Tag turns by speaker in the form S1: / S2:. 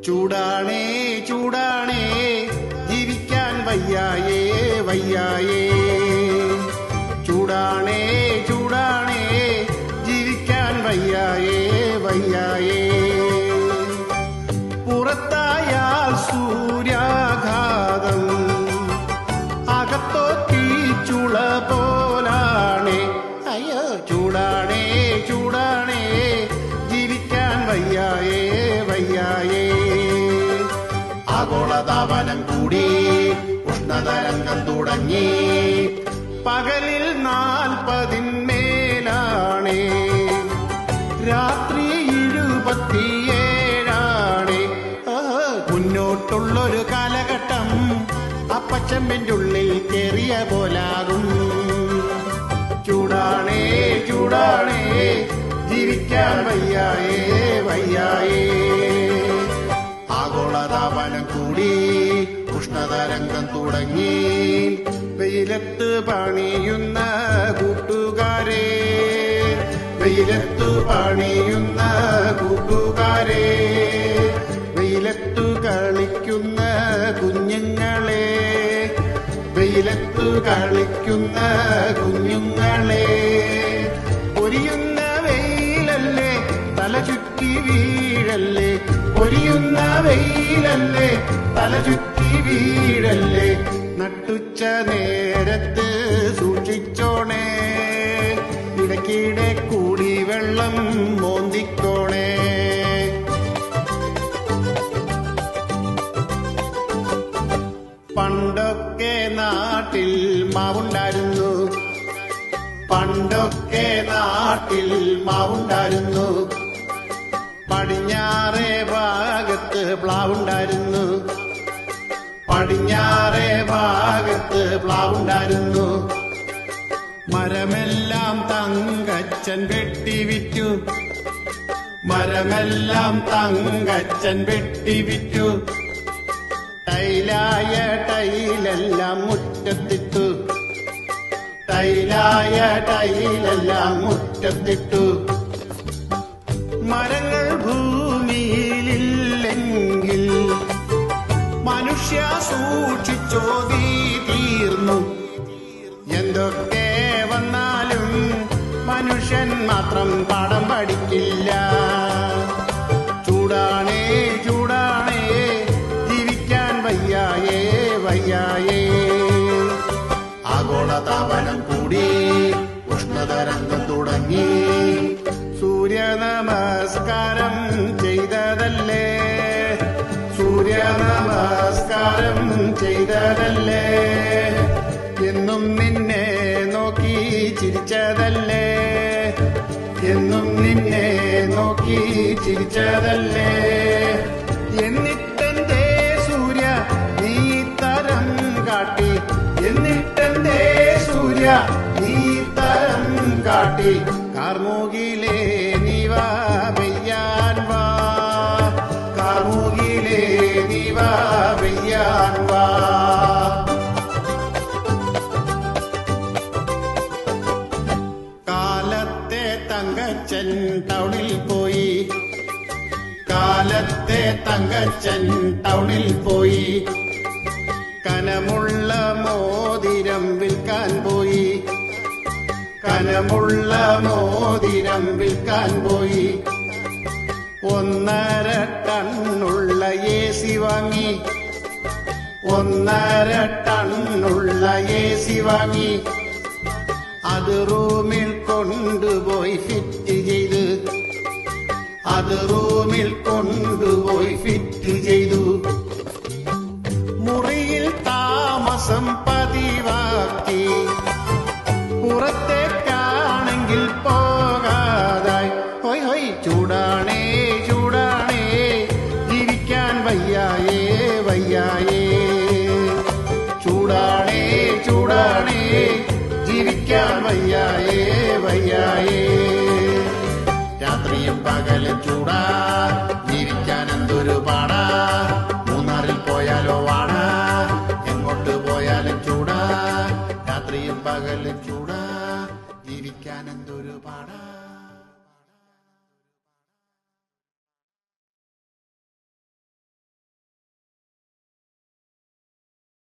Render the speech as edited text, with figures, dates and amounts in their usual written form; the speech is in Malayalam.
S1: ചൂടാണേ ചൂടാണേ ജീവിക്കാൻ വയ്യായേ വയ്യായേ. ചൂടാണേ ചൂടാണേ ജീവിക്കാൻ വയ്യായേ വയ്യായേ. പുറത്തായാൽ സൂര്യാഘാതം, അകത്തോ തീച്ചുള പോലാണേ. അയ്യോ ചൂടാണേ ചൂടാണേ ജീവിക്കാൻ വയ്യായേ വയ്യായേ. ആഗോളതാപനം കൂടി, ഉഷ്ണതരംഗം തുടങ്ങി, പകലിൽ 40 രാത്രി 27. മുന്നോട്ടുള്ളൊരു കാലഘട്ടം അപ്പച്ചമ്പിൻ്റെ ഉള്ളിൽ കേറിയ പോലാകും. ചൂടാണേ ചൂടാണേ ജീവിക്കാൻ വയ്യായേ വയ്യായേ. ആഗോളതാപനം കൂടി, ഉഷ്ണതരംഗം തുടങ്ങി, വെയിലത്ത് പണിയുന്ന കൂട്ടുകാരെ, വെയിലത്തു പണിയുന്ന കൂട്ടുകാരെ, വെയിലത്തു കളിക്കുന്ന കുഞ്ഞുങ്ങളെ, വെയിലത്തു കളിക്കുന്ന കുഞ്ഞുങ്ങളെ. പൊരിയുന്ന വെയിലല്ലേ തല ചുറ്റി വീഴല്ലേ, പൊരിയുന്ന വെയിലല്ലേ തല ചുറ്റി വീഴല്ലേ. നട്ടുച്ച നേരത്ത് സൂക്ഷിച്ചോണേ, ഇടയ്ക്കിടെ കൂടി വെള്ളം മോന്തിക്കോണേ. പണ്ടൊക്കെ നാട്ടിൽ മാവുണ്ടായിരുന്നു, പണ്ടൊക്കെ നാട്ടിൽ മാവുണ്ടായിരുന്നു. പടിഞ്ഞാറേ ഭാഗത്ത് പ്ലാവുണ്ടായിരുന്നു, പടിഞ്ഞാറേ ഭാഗത്ത് പ്ലാവുണ്ടായിരുന്നു. മരമെല്ലാം തങ്കച്ചൻ വെട്ടിവിറ്റു, മരമെല്ലാം തങ്കച്ചൻ വെട്ടിവിറ്റു. ടൈലായ ടൈലെല്ലാം മുറ്റത്തിട്ടു, ടൈലായ ടൈലെല്ലാം മുറ്റത്തിട്ടു. മരങ്ങൾ ഭൂമിയിലില്ലെങ്കിൽ മനുഷ്യ സൂക്ഷിച്ചോ നീ തീർന്നു. എന്തൊക്കെ വന്നാലും മനുഷ്യൻ മാത്രം പാഠം പഠിക്കില്ല. ചൂടാണേ ചൂടാണേ ജീവിക്കാൻ വയ്യായേ വയ്യായേ. ആഗോളതാപനം കൂടി, ഉഷ്ണതരംഗം തുടങ്ങി, സൂര്യ നമസ്കാരം ചെയ്തതല്ലേ, സൂര്യ നമസ്കാരം ചെയ്തതല്ലേ. എന്നും നിന്നെ നോക്കി ചിരിച്ചതല്ലേ, എന്നും നിന്നെ നോക്കി ചിരിച്ചതല്ലേ. എന്നിട്ടെന്തേ സൂര്യ നീ തരം കാട്ടി, എന്നിട്ടെന്തേ സൂര്യ നീ തരം കാട്ടി. കാർമുകിലേ നീ വാ പെയ്യാൻ വാ, കാർമുകിലേ നീ വാ പെയ്യാൻ വാ. കാലത്തെ തങ്കച്ചൻ ടൗണിൽ പോയി, കാലത്തെ തങ്കച്ചൻ ടൗണിൽ പോയി. കനമുള്ള മോതിരം വിൽക്കാൻ പോയി, കനമുള്ള മോതിരം വിൽക്കാൻ പോയി. 1.5 ടണ്ണുള്ള AC വാങ്ങി, 1.5 ടണ്ണുള്ള AC വാങ്ങി. അത് റൂമിൽ കൊണ്ടുപോയി ഫിറ്റ് ചെയ്ത്, അത് റൂമിൽ കൊണ്ടുപോയി ഫിറ്റ് ചെയ്തു. മുറിയിൽ താമസം പതിവാക്കി, പുറത്തേക്കാണെങ്കിൽ പോകാതായി. ഹൊയ് ഹൊയ് ചൂടാണേ ചൂടാണേ ജീവിക്കാൻ വയ്യായേ വയ്യായേ. ചൂടാണേ ചൂടാണേ ജീവിക്കാൻ വയ്യായേ വയ്യായേ. രാത്രിയും പകലും ചൂടാ, ജീവിക്കാൻ എന്തൊരു പാടാ. മൂന്നാറിൽ പോയാലോ വാടാ, എങ്ങോട്ട് പോയാലും ചൂടാ. രാത്രിയും പകലും ചൂടാ, ജീവിക്കാൻ എന്തൊരു പാടാ.